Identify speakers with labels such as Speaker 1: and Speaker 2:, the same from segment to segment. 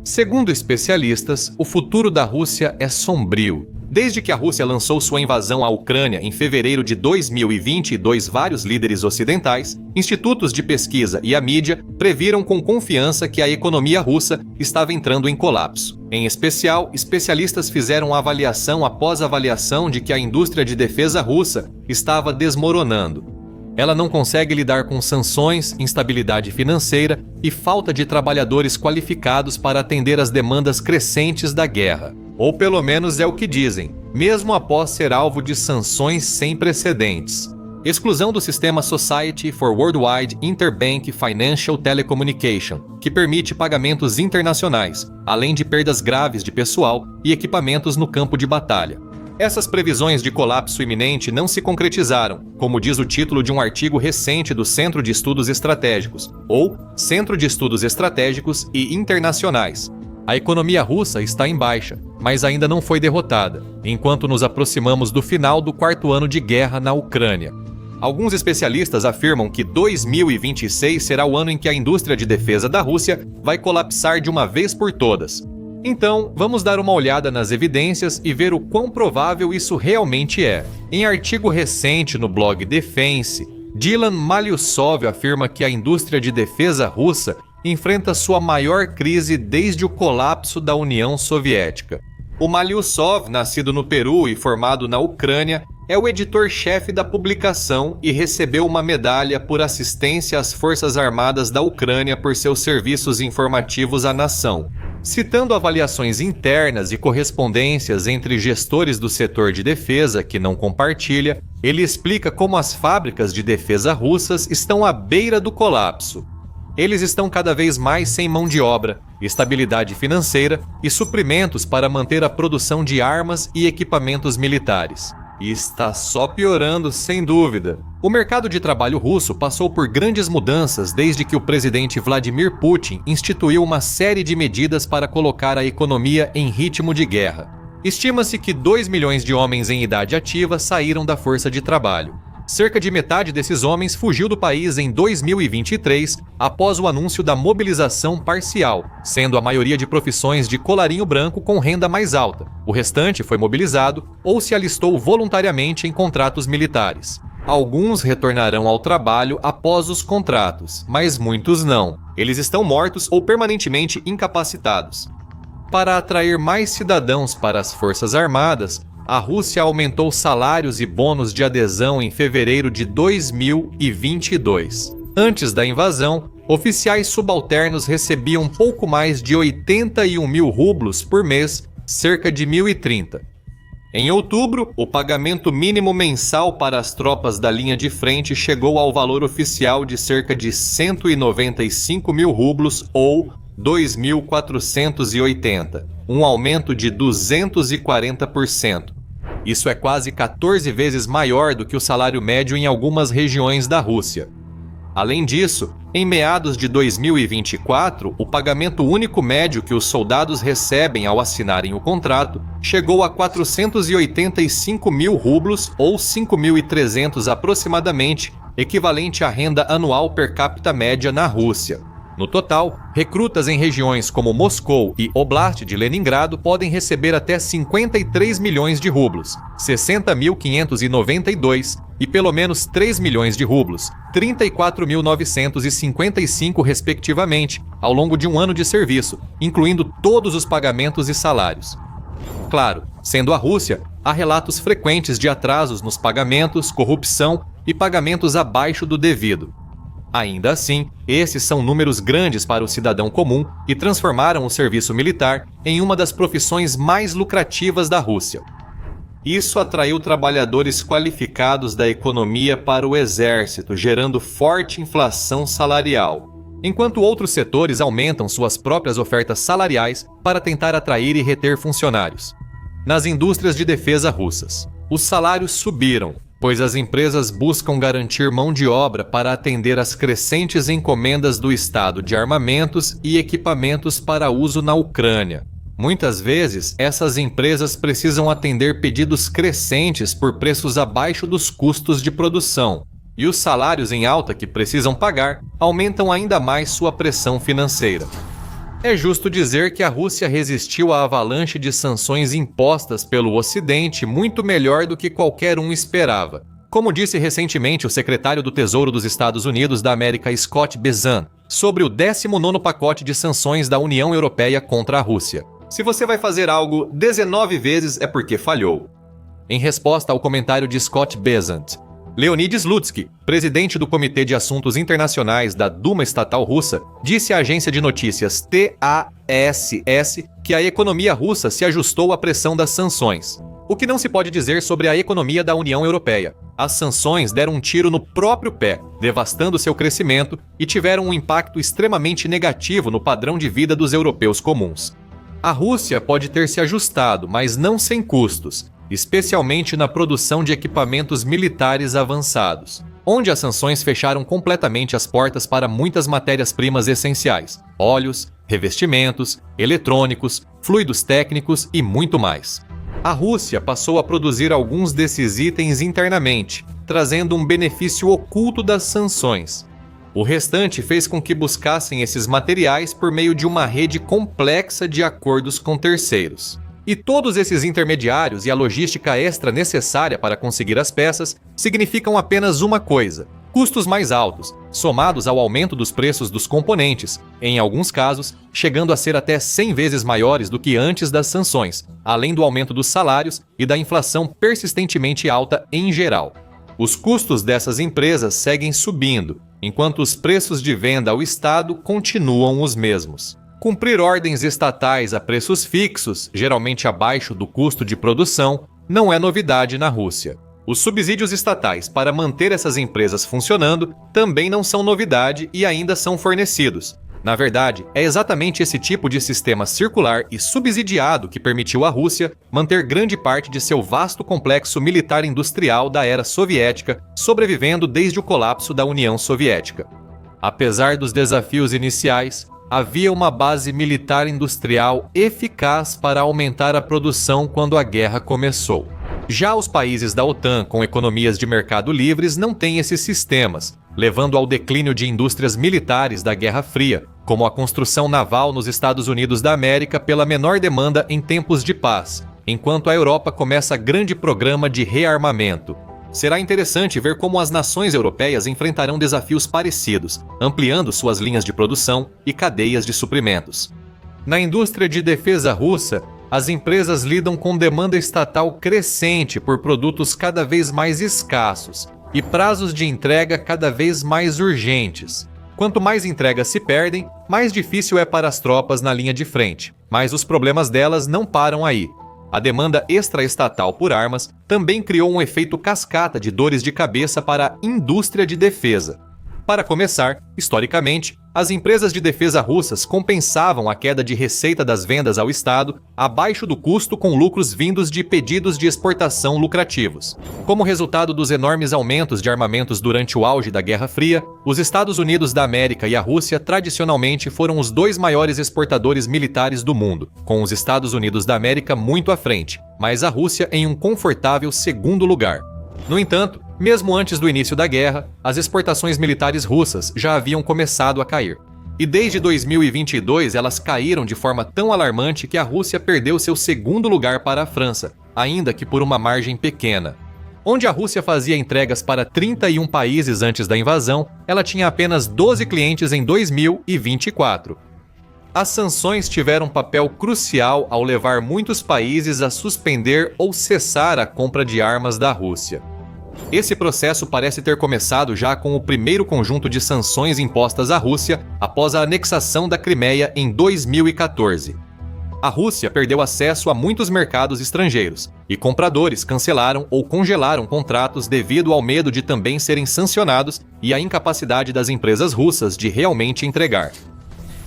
Speaker 1: Segundo especialistas, o futuro da Rússia é sombrio. Desde que a Rússia lançou sua invasão à Ucrânia em fevereiro de 2022, vários líderes ocidentais, institutos de pesquisa e a mídia previram com confiança que a economia russa estava entrando em colapso. Em especial, especialistas fizeram avaliação após avaliação de que a indústria de defesa russa estava desmoronando. Ela não consegue lidar com sanções, instabilidade financeira e falta de trabalhadores qualificados para atender às demandas crescentes da guerra. Ou pelo menos é o que dizem, mesmo após ser alvo de sanções sem precedentes. Exclusão do sistema Society for Worldwide Interbank Financial Telecommunication, que permite pagamentos internacionais, além de perdas graves de pessoal e equipamentos no campo de batalha. Essas previsões de colapso iminente não se concretizaram, como diz o título de um artigo recente do Centro de Estudos Estratégicos, ou Centro de Estudos Estratégicos e Internacionais. A economia russa está em baixa, mas ainda não foi derrotada, enquanto nos aproximamos do final do quarto ano de guerra na Ucrânia. Alguns especialistas afirmam que 2026 será o ano em que a indústria de defesa da Rússia vai colapsar de uma vez por todas. Então, vamos dar uma olhada nas evidências e ver o quão provável isso realmente é. Em artigo recente no blog Defense, Dylan Malyusov afirma que a indústria de defesa russa enfrenta sua maior crise desde o colapso da União Soviética. O Malyusov, nascido no Peru e formado na Ucrânia, é o editor-chefe da publicação e recebeu uma medalha por assistência às Forças Armadas da Ucrânia por seus serviços informativos à nação. Citando avaliações internas e correspondências entre gestores do setor de defesa que não compartilha, ele explica como as fábricas de defesa russas estão à beira do colapso. Eles estão cada vez mais sem mão de obra, estabilidade financeira e suprimentos para manter a produção de armas e equipamentos militares. E está só piorando, sem dúvida. O mercado de trabalho russo passou por grandes mudanças desde que o presidente Vladimir Putin instituiu uma série de medidas para colocar a economia em ritmo de guerra. Estima-se que 2 milhões de homens em idade ativa saíram da força de trabalho. Cerca de metade desses homens fugiu do país em 2023 após o anúncio da mobilização parcial, sendo a maioria de profissões de colarinho branco com renda mais alta. O restante foi mobilizado ou se alistou voluntariamente em contratos militares. Alguns retornarão ao trabalho após os contratos, mas muitos não. Eles estão mortos ou permanentemente incapacitados. Para atrair mais cidadãos para as Forças Armadas, a Rússia aumentou salários e bônus de adesão em fevereiro de 2022. Antes da invasão, oficiais subalternos recebiam pouco mais de 81 mil rublos por mês, cerca de 1.030. Em outubro, o pagamento mínimo mensal para as tropas da linha de frente chegou ao valor oficial de cerca de 195 mil rublos ou 2.480, um aumento de 240%. Isso é quase 14 vezes maior do que o salário médio em algumas regiões da Rússia. Além disso, em meados de 2024, o pagamento único médio que os soldados recebem ao assinarem o contrato chegou a 485 mil rublos ou 5.300 aproximadamente, equivalente à renda anual per capita média na Rússia. No total, recrutas em regiões como Moscou e Oblast de Leningrado podem receber até 53 milhões de rublos, 60.592, e pelo menos 3 milhões de rublos, 34.955 respectivamente, ao longo de um ano de serviço, incluindo todos os pagamentos e salários. Claro, sendo a Rússia, há relatos frequentes de atrasos nos pagamentos, corrupção e pagamentos abaixo do devido. Ainda assim, esses são números grandes para o cidadão comum e transformaram o serviço militar em uma das profissões mais lucrativas da Rússia. Isso atraiu trabalhadores qualificados da economia para o exército, gerando forte inflação salarial, enquanto outros setores aumentam suas próprias ofertas salariais para tentar atrair e reter funcionários. Nas indústrias de defesa russas, os salários subiram, pois as empresas buscam garantir mão de obra para atender às crescentes encomendas do Estado de armamentos e equipamentos para uso na Ucrânia. Muitas vezes, essas empresas precisam atender pedidos crescentes por preços abaixo dos custos de produção, e os salários em alta que precisam pagar aumentam ainda mais sua pressão financeira. É justo dizer que a Rússia resistiu à avalanche de sanções impostas pelo Ocidente muito melhor do que qualquer um esperava. Como disse recentemente o secretário do Tesouro dos Estados Unidos da América, Scott Bessent, sobre o 19º pacote de sanções da União Europeia contra a Rússia. Se você vai fazer algo 19 vezes é porque falhou. Em resposta ao comentário de Scott Bessent, Leonid Slutsky, presidente do Comitê de Assuntos Internacionais da Duma Estatal Russa, disse à agência de notícias TASS que a economia russa se ajustou à pressão das sanções. O que não se pode dizer sobre a economia da União Europeia. As sanções deram um tiro no próprio pé, devastando seu crescimento e tiveram um impacto extremamente negativo no padrão de vida dos europeus comuns. A Rússia pode ter se ajustado, mas não sem custos, especialmente na produção de equipamentos militares avançados, onde as sanções fecharam completamente as portas para muitas matérias-primas essenciais, óleos, revestimentos, eletrônicos, fluidos técnicos e muito mais. A Rússia passou a produzir alguns desses itens internamente, trazendo um benefício oculto das sanções. O restante fez com que buscassem esses materiais por meio de uma rede complexa de acordos com terceiros. E todos esses intermediários e a logística extra necessária para conseguir as peças significam apenas uma coisa: custos mais altos, somados ao aumento dos preços dos componentes, em alguns casos, chegando a ser até 100 vezes maiores do que antes das sanções, além do aumento dos salários e da inflação persistentemente alta em geral. Os custos dessas empresas seguem subindo, enquanto os preços de venda ao Estado continuam os mesmos. Cumprir ordens estatais a preços fixos, geralmente abaixo do custo de produção, não é novidade na Rússia. Os subsídios estatais para manter essas empresas funcionando também não são novidade e ainda são fornecidos. Na verdade, é exatamente esse tipo de sistema circular e subsidiado que permitiu à Rússia manter grande parte de seu vasto complexo militar-industrial da era soviética, sobrevivendo desde o colapso da União Soviética. Apesar dos desafios iniciais, havia uma base militar-industrial eficaz para aumentar a produção quando a guerra começou. Já os países da OTAN com economias de mercado livres não têm esses sistemas, levando ao declínio de indústrias militares da Guerra Fria, como a construção naval nos Estados Unidos da América pela menor demanda em tempos de paz, enquanto a Europa começa grande programa de rearmamento. Será interessante ver como as nações europeias enfrentarão desafios parecidos, ampliando suas linhas de produção e cadeias de suprimentos. Na indústria de defesa russa, as empresas lidam com demanda estatal crescente por produtos cada vez mais escassos e prazos de entrega cada vez mais urgentes. Quanto mais entregas se perdem, mais difícil é para as tropas na linha de frente, mas os problemas delas não param aí. A demanda extraestatal por armas também criou um efeito cascata de dores de cabeça para a indústria de defesa. Para começar, historicamente, as empresas de defesa russas compensavam a queda de receita das vendas ao Estado abaixo do custo com lucros vindos de pedidos de exportação lucrativos. Como resultado dos enormes aumentos de armamentos durante o auge da Guerra Fria, os Estados Unidos da América e a Rússia tradicionalmente foram os dois maiores exportadores militares do mundo, com os Estados Unidos da América muito à frente, mas a Rússia em um confortável segundo lugar. No entanto, mesmo antes do início da guerra, as exportações militares russas já haviam começado a cair. E desde 2022 elas caíram de forma tão alarmante que a Rússia perdeu seu segundo lugar para a França, ainda que por uma margem pequena. Onde a Rússia fazia entregas para 31 países antes da invasão, ela tinha apenas 12 clientes em 2024. As sanções tiveram um papel crucial ao levar muitos países a suspender ou cessar a compra de armas da Rússia. Esse processo parece ter começado já com o primeiro conjunto de sanções impostas à Rússia após a anexação da Crimeia em 2014. A Rússia perdeu acesso a muitos mercados estrangeiros, e compradores cancelaram ou congelaram contratos devido ao medo de também serem sancionados e à incapacidade das empresas russas de realmente entregar.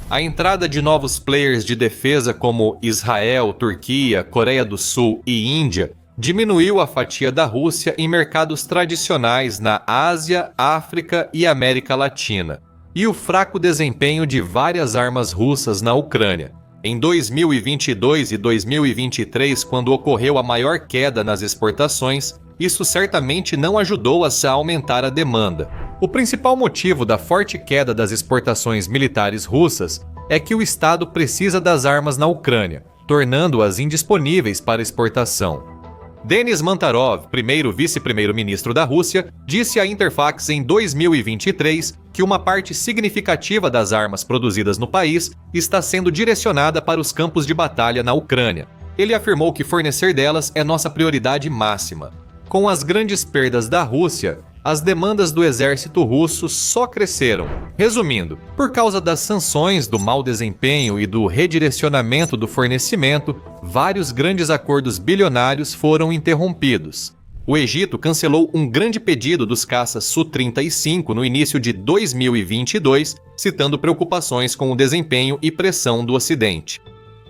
Speaker 1: A entrada de novos players de defesa como Israel, Turquia, Coreia do Sul e Índia diminuiu a fatia da Rússia em mercados tradicionais na Ásia, África e América Latina, e o fraco desempenho de várias armas russas na Ucrânia. Em 2022 e 2023, quando ocorreu a maior queda nas exportações, isso certamente não ajudou a aumentar a demanda. O principal motivo da forte queda das exportações militares russas é que o Estado precisa das armas na Ucrânia, tornando-as indisponíveis para exportação. Denis Mantarov, primeiro vice-primeiro-ministro da Rússia, disse à Interfax em 2023 que uma parte significativa das armas produzidas no país está sendo direcionada para os campos de batalha na Ucrânia. Ele afirmou que fornecer delas é nossa prioridade máxima. Com as grandes perdas da Rússia, as demandas do exército russo só cresceram. Resumindo, por causa das sanções, do mau desempenho e do redirecionamento do fornecimento, vários grandes acordos bilionários foram interrompidos. O Egito cancelou um grande pedido dos caças Su-35 no início de 2022, citando preocupações com o desempenho e pressão do Ocidente.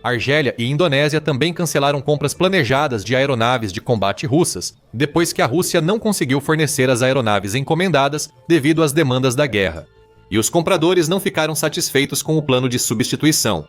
Speaker 1: Argélia e Indonésia também cancelaram compras planejadas de aeronaves de combate russas, depois que a Rússia não conseguiu fornecer as aeronaves encomendadas devido às demandas da guerra. E os compradores não ficaram satisfeitos com o plano de substituição.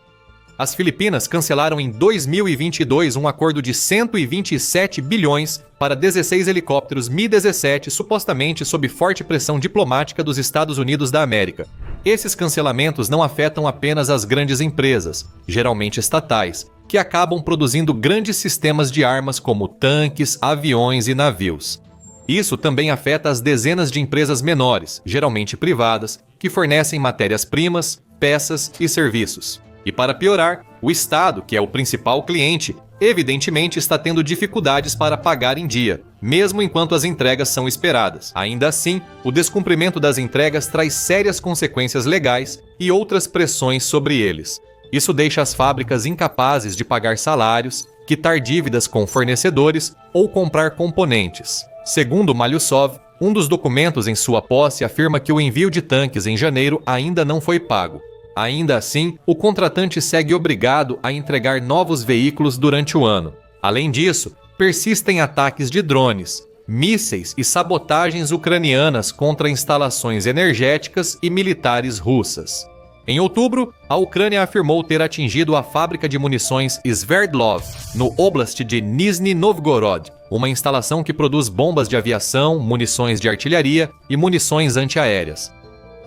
Speaker 1: As Filipinas cancelaram em 2022 um acordo de 127 bilhões para 16 helicópteros Mi-17 supostamente sob forte pressão diplomática dos Estados Unidos da América. Esses cancelamentos não afetam apenas as grandes empresas, geralmente estatais, que acabam produzindo grandes sistemas de armas como tanques, aviões e navios. Isso também afeta as dezenas de empresas menores, geralmente privadas, que fornecem matérias-primas, peças e serviços. E para piorar, o Estado, que é o principal cliente, evidentemente está tendo dificuldades para pagar em dia, mesmo enquanto as entregas são esperadas. Ainda assim, o descumprimento das entregas traz sérias consequências legais e outras pressões sobre eles. Isso deixa as fábricas incapazes de pagar salários, quitar dívidas com fornecedores ou comprar componentes. Segundo Malyusov, um dos documentos em sua posse afirma que o envio de tanques em janeiro ainda não foi pago. Ainda assim, o contratante segue obrigado a entregar novos veículos durante o ano. Além disso, persistem ataques de drones, mísseis e sabotagens ucranianas contra instalações energéticas e militares russas. Em outubro, a Ucrânia afirmou ter atingido a fábrica de munições Sverdlov, no Oblast de Nizhny Novgorod, uma instalação que produz bombas de aviação, munições de artilharia e munições antiaéreas.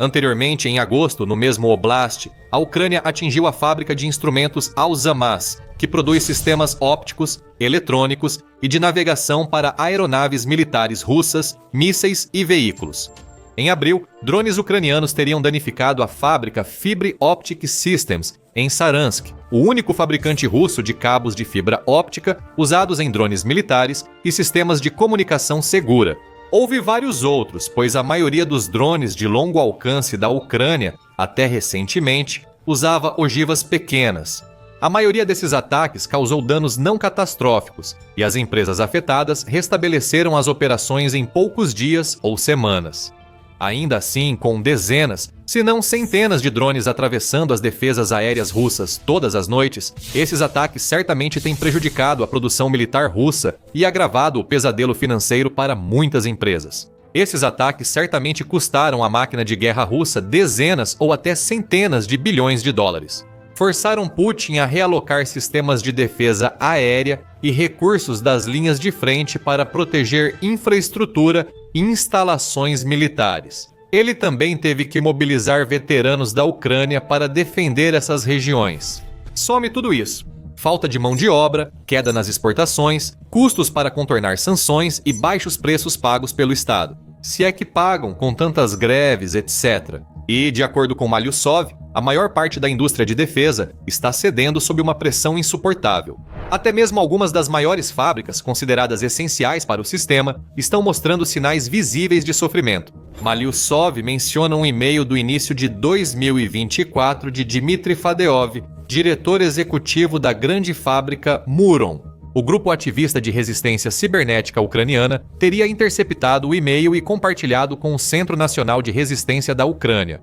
Speaker 1: Anteriormente, em agosto, no mesmo Oblast, a Ucrânia atingiu a fábrica de instrumentos Alzamaz, que produz sistemas ópticos, eletrônicos e de navegação para aeronaves militares russas, mísseis e veículos. Em abril, drones ucranianos teriam danificado a fábrica Fibre Optic Systems, em Saransk, o único fabricante russo de cabos de fibra óptica usados em drones militares e sistemas de comunicação segura. Houve vários outros, pois a maioria dos drones de longo alcance da Ucrânia, até recentemente, usava ogivas pequenas. A maioria desses ataques causou danos não catastróficos, e as empresas afetadas restabeleceram as operações em poucos dias ou semanas. Ainda assim, com dezenas, se não centenas de drones atravessando as defesas aéreas russas todas as noites, esses ataques certamente têm prejudicado a produção militar russa e agravado o pesadelo financeiro para muitas empresas. Esses ataques certamente custaram à máquina de guerra russa dezenas ou até centenas de bilhões de dólares. Forçaram Putin a realocar sistemas de defesa aérea e recursos das linhas de frente para proteger infraestrutura e instalações militares. Ele também teve que mobilizar veteranos da Ucrânia para defender essas regiões. Some tudo isso: falta de mão de obra, queda nas exportações, custos para contornar sanções e baixos preços pagos pelo Estado. Se é que pagam com tantas greves, etc. E, de acordo com Malyusov, a maior parte da indústria de defesa está cedendo sob uma pressão insuportável. Até mesmo algumas das maiores fábricas, consideradas essenciais para o sistema, estão mostrando sinais visíveis de sofrimento. Malyusov menciona um e-mail do início de 2024 de Dmitry Fadeov, diretor executivo da grande fábrica Murom. O grupo ativista de resistência cibernética ucraniana teria interceptado o e-mail e compartilhado com o Centro Nacional de Resistência da Ucrânia.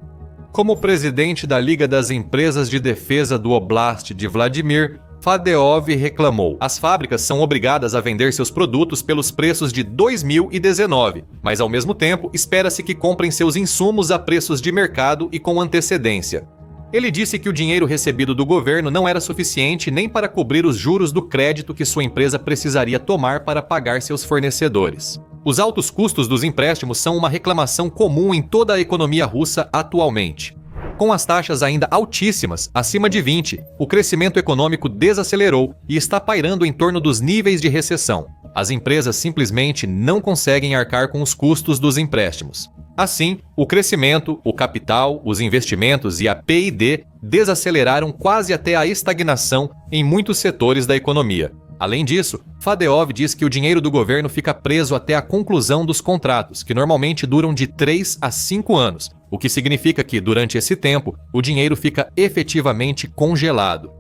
Speaker 1: Como presidente da Liga das Empresas de Defesa do Oblast de Vladimir, Fadeov reclamou: as fábricas são obrigadas a vender seus produtos pelos preços de 2019, mas ao mesmo tempo espera-se que comprem seus insumos a preços de mercado e com antecedência. Ele disse que o dinheiro recebido do governo não era suficiente nem para cobrir os juros do crédito que sua empresa precisaria tomar para pagar seus fornecedores. Os altos custos dos empréstimos são uma reclamação comum em toda a economia russa atualmente. Com as taxas ainda altíssimas, acima de 20, o crescimento econômico desacelerou e está pairando em torno dos níveis de recessão. As empresas simplesmente não conseguem arcar com os custos dos empréstimos. Assim, o crescimento, o capital, os investimentos e a P&D desaceleraram quase até a estagnação em muitos setores da economia. Além disso, Fadeov diz que o dinheiro do governo fica preso até a conclusão dos contratos, que normalmente duram de 3 a 5 anos, o que significa que, durante esse tempo, o dinheiro fica efetivamente congelado.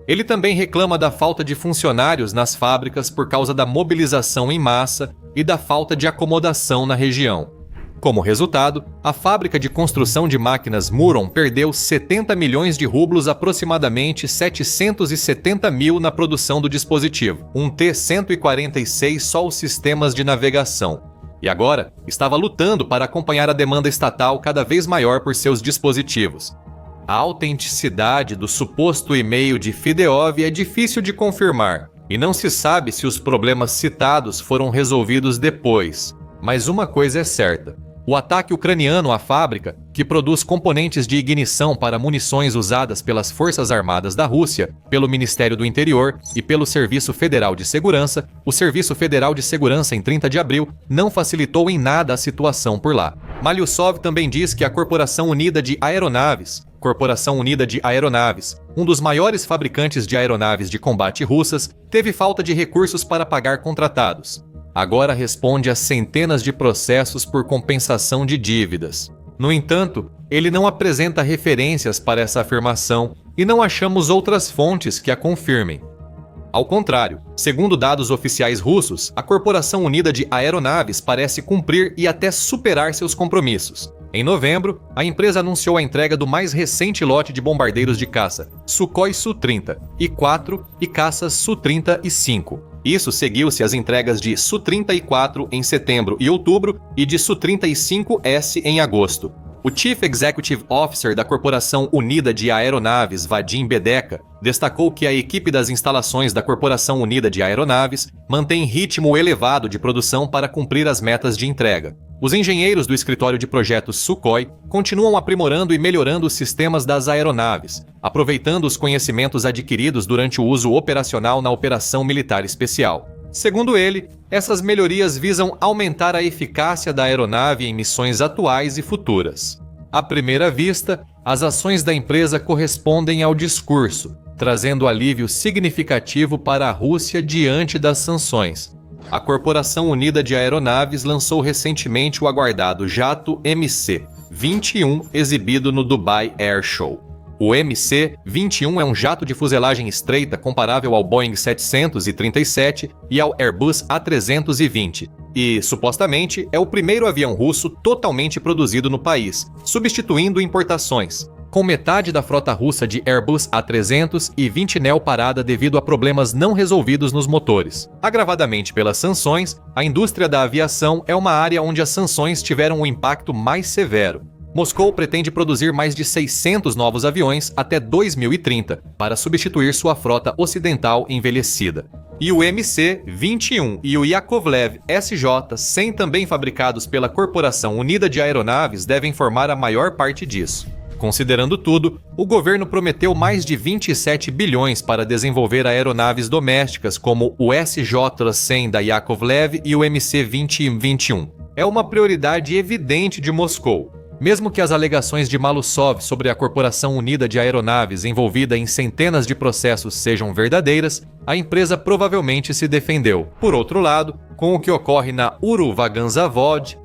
Speaker 1: Ele também reclama da falta de funcionários nas fábricas por causa da mobilização em massa e da falta de acomodação na região. Como resultado, a fábrica de construção de máquinas Murom perdeu 70 milhões de rublos, aproximadamente 770 mil na produção do dispositivo, um T-146 só os sistemas de navegação. E agora estava lutando para acompanhar a demanda estatal cada vez maior por seus dispositivos. A autenticidade do suposto e-mail de Fadeov é difícil de confirmar, e não se sabe se os problemas citados foram resolvidos depois. Mas uma coisa é certa: o ataque ucraniano à fábrica, que produz componentes de ignição para munições usadas pelas Forças Armadas da Rússia, pelo Ministério do Interior e pelo Serviço Federal de Segurança, o Serviço Federal de Segurança em 30 de abril, não facilitou em nada a situação por lá. Malyusov também diz que a Corporação Unida de Aeronaves, um dos maiores fabricantes de aeronaves de combate russas, teve falta de recursos para pagar contratados. Agora responde a centenas de processos por compensação de dívidas. No entanto, ele não apresenta referências para essa afirmação e não achamos outras fontes que a confirmem. Ao contrário, segundo dados oficiais russos, a Corporação Unida de Aeronaves parece cumprir e até superar seus compromissos. Em novembro, a empresa anunciou a entrega do mais recente lote de bombardeiros de caça, Sukhoi Su-30, I-4 e caças Su-35. Isso seguiu-se às entregas de Su-34 em setembro e outubro e de Su-35S em agosto. O Chief Executive Officer da Corporação Unida de Aeronaves, Vadim Bedeka, destacou que a equipe das instalações da Corporação Unida de Aeronaves mantém ritmo elevado de produção para cumprir as metas de entrega. Os engenheiros do escritório de projetos Sukhoi continuam aprimorando e melhorando os sistemas das aeronaves, aproveitando os conhecimentos adquiridos durante o uso operacional na Operação Militar Especial. Segundo ele, essas melhorias visam aumentar a eficácia da aeronave em missões atuais e futuras. À primeira vista, as ações da empresa correspondem ao discurso, trazendo alívio significativo para a Rússia diante das sanções. A Corporação Unida de Aeronaves lançou recentemente o aguardado jato MC-21, exibido no Dubai Air Show. O MC-21 é um jato de fuselagem estreita comparável ao Boeing 737 e ao Airbus A320, e, supostamente, é o primeiro avião russo totalmente produzido no país, substituindo importações. Com metade da frota russa de Airbus A300 e 20 neo parada devido a problemas não resolvidos nos motores. Agravadamente pelas sanções, a indústria da aviação é uma área onde as sanções tiveram um impacto mais severo. Moscou pretende produzir mais de 600 novos aviões até 2030 para substituir sua frota ocidental envelhecida. E o MC-21 e o Yakovlev SJ-100, também fabricados pela Corporação Unida de Aeronaves, devem formar a maior parte disso. Considerando tudo, o governo prometeu mais de 27 bilhões para desenvolver aeronaves domésticas como o SJ-100 da Yakovlev e o MC-21. É uma prioridade evidente de Moscou. Mesmo que as alegações de Malyusov sobre a Corporação Unida de Aeronaves envolvida em centenas de processos sejam verdadeiras, a empresa provavelmente se defendeu. Por outro lado, com o que ocorre na Uru-Vagan-Zavod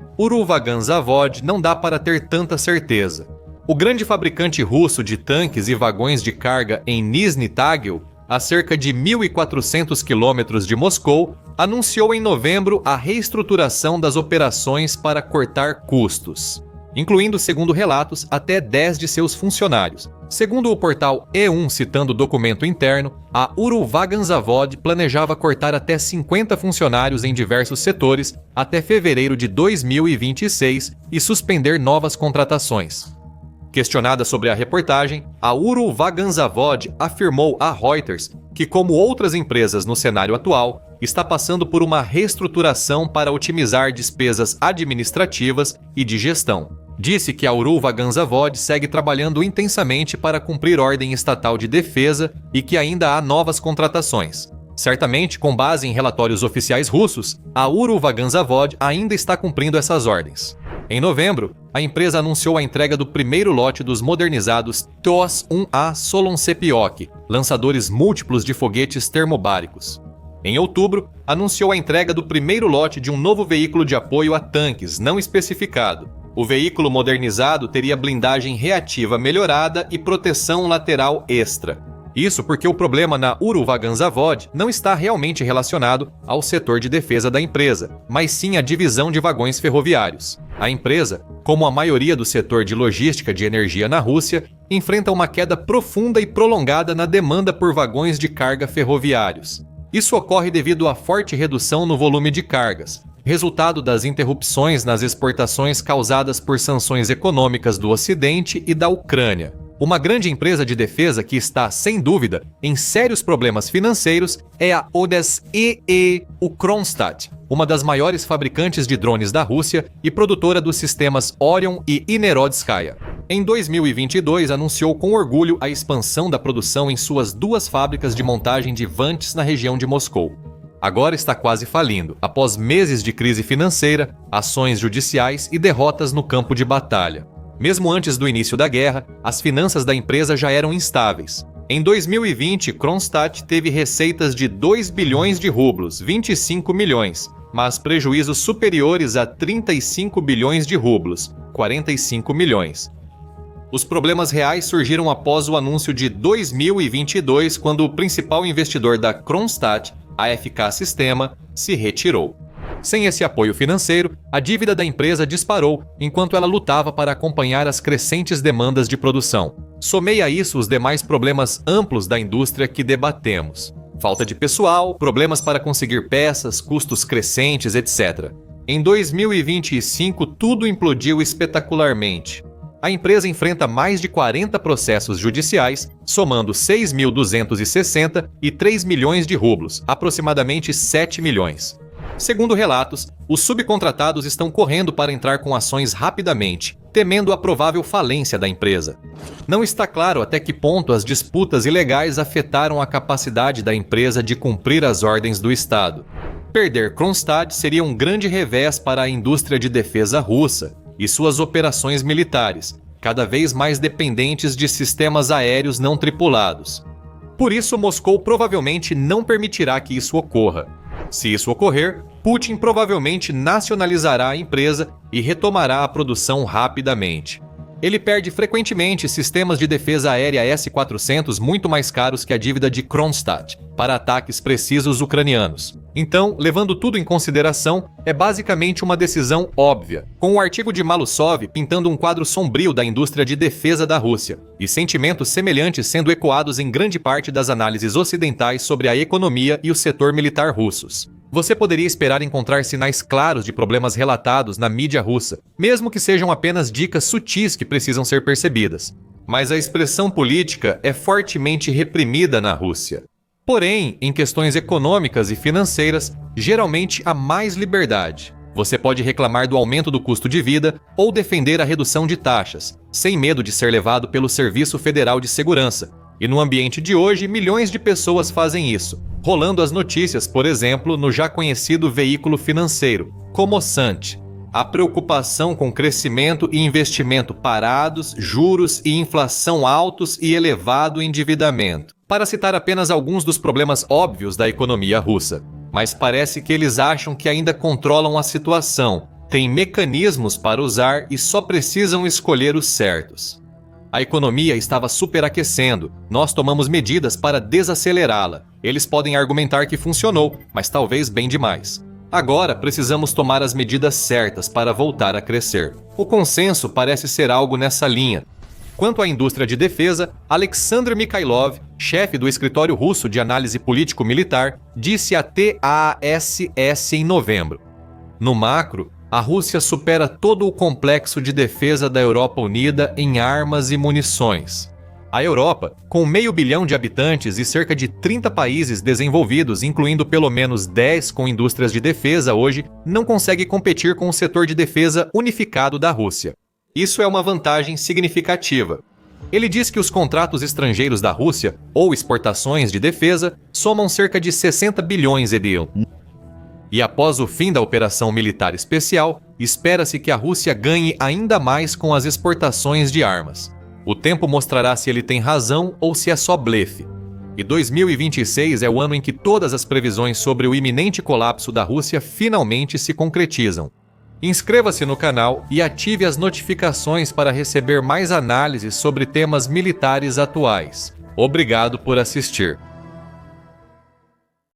Speaker 1: não dá para ter tanta certeza. O grande fabricante russo de tanques e vagões de carga em Nizhny Tagil, a cerca de 1.400 quilômetros de Moscou, anunciou em novembro a reestruturação das operações para cortar custos, incluindo, segundo relatos, até 10 de seus funcionários. Segundo o portal E1, citando documento interno, a Uru-Vagan-Zavod planejava cortar até 50 funcionários em diversos setores até fevereiro de 2026 e suspender novas contratações. Questionada sobre a reportagem, a Uru-Vaganzavod afirmou a Reuters que, como outras empresas no cenário atual, está passando por uma reestruturação para otimizar despesas administrativas e de gestão. Disse que a Uru-Vaganzavod segue trabalhando intensamente para cumprir ordem estatal de defesa e que ainda há novas contratações. Certamente, com base em relatórios oficiais russos, a Uru-Vaganzavod ainda está cumprindo essas ordens. Em novembro, a empresa anunciou a entrega do primeiro lote dos modernizados TOS-1A Soloncepiok, lançadores múltiplos de foguetes termobáricos. Em outubro, anunciou a entrega do primeiro lote de um novo veículo de apoio a tanques não especificado. O veículo modernizado teria blindagem reativa melhorada e proteção lateral extra. Isso porque o problema na Uru-Vaganzavod não está realmente relacionado ao setor de defesa da empresa, mas sim à divisão de vagões ferroviários. A empresa, como a maioria do setor de logística de energia na Rússia, enfrenta uma queda profunda e prolongada na demanda por vagões de carga ferroviários. Isso ocorre devido à forte redução no volume de cargas, resultado das interrupções nas exportações causadas por sanções econômicas do Ocidente e da Ucrânia. Uma grande empresa de defesa que está, sem dúvida, em sérios problemas financeiros é a Odess-EE Ukronstadt, uma das maiores fabricantes de drones da Rússia e produtora dos sistemas Orion e Inerodskaya. Em 2022, anunciou com orgulho a expansão da produção em suas duas fábricas de montagem de Vantes na região de Moscou. Agora está quase falindo, após meses de crise financeira, ações judiciais e derrotas no campo de batalha. Mesmo antes do início da guerra, as finanças da empresa já eram instáveis. Em 2020, Kronstadt teve receitas de 2 bilhões de rublos, 25 milhões, mas prejuízos superiores a 35 bilhões de rublos, 45 milhões. Os problemas reais surgiram após o anúncio de 2022, quando o principal investidor da Kronstadt, a AFK Sistema, se retirou. Sem esse apoio financeiro, a dívida da empresa disparou enquanto ela lutava para acompanhar as crescentes demandas de produção. Somei a isso os demais problemas amplos da indústria que debatemos. Falta de pessoal, problemas para conseguir peças, custos crescentes, etc. Em 2025, tudo implodiu espetacularmente. A empresa enfrenta mais de 40 processos judiciais, somando 6.260 e 3 milhões de rublos, aproximadamente 7 milhões. Segundo relatos, os subcontratados estão correndo para entrar com ações rapidamente, temendo a provável falência da empresa. Não está claro até que ponto as disputas ilegais afetaram a capacidade da empresa de cumprir as ordens do Estado. Perder Kronstadt seria um grande revés para a indústria de defesa russa e suas operações militares, cada vez mais dependentes de sistemas aéreos não tripulados. Por isso, Moscou provavelmente não permitirá que isso ocorra. Se isso ocorrer, Putin provavelmente nacionalizará a empresa e retomará a produção rapidamente. Ele perde frequentemente sistemas de defesa aérea S-400 muito mais caros que a dívida de Kronstadt para ataques precisos ucranianos. Então, levando tudo em consideração, é basicamente uma decisão óbvia, com o artigo de Malusov pintando um quadro sombrio da indústria de defesa da Rússia, e sentimentos semelhantes sendo ecoados em grande parte das análises ocidentais sobre a economia e o setor militar russos. Você poderia esperar encontrar sinais claros de problemas relatados na mídia russa, mesmo que sejam apenas dicas sutis que precisam ser percebidas. Mas a expressão política é fortemente reprimida na Rússia. Porém, em questões econômicas e financeiras, geralmente há mais liberdade. Você pode reclamar do aumento do custo de vida ou defender a redução de taxas, sem medo de ser levado pelo Serviço Federal de Segurança. E no ambiente de hoje, milhões de pessoas fazem isso, rolando as notícias, por exemplo, no já conhecido veículo financeiro, Kommersant. A preocupação com crescimento e investimento parados, juros e inflação altos e elevado endividamento. Para citar apenas alguns dos problemas óbvios da economia russa. Mas parece que eles acham que ainda controlam a situação, têm mecanismos para usar e só precisam escolher os certos. A economia estava superaquecendo, nós tomamos medidas para desacelerá-la. Eles podem argumentar que funcionou, mas talvez bem demais. Agora precisamos tomar as medidas certas para voltar a crescer. O consenso parece ser algo nessa linha. Quanto à indústria de defesa, Alexander Mikhailov, chefe do escritório russo de análise político-militar, disse à TASS em novembro: no macro, A Rússia supera todo o complexo de defesa da Europa Unida em armas e munições. A Europa, com 500 milhão de habitantes e cerca de 30 países desenvolvidos, incluindo pelo menos 10 com indústrias de defesa hoje, não consegue competir com o setor de defesa unificado da Rússia. Isso é uma vantagem significativa. Ele diz que os contratos estrangeiros da Rússia, ou exportações de defesa, somam cerca de 60 bilhões de euros. E após o fim da operação militar especial, espera-se que a Rússia ganhe ainda mais com as exportações de armas. O tempo mostrará se ele tem razão ou se é só blefe. E 2026 é o ano em que todas as previsões sobre o iminente colapso da Rússia finalmente se concretizam. Inscreva-se no canal e ative as notificações para receber mais análises sobre temas militares atuais. Obrigado por assistir.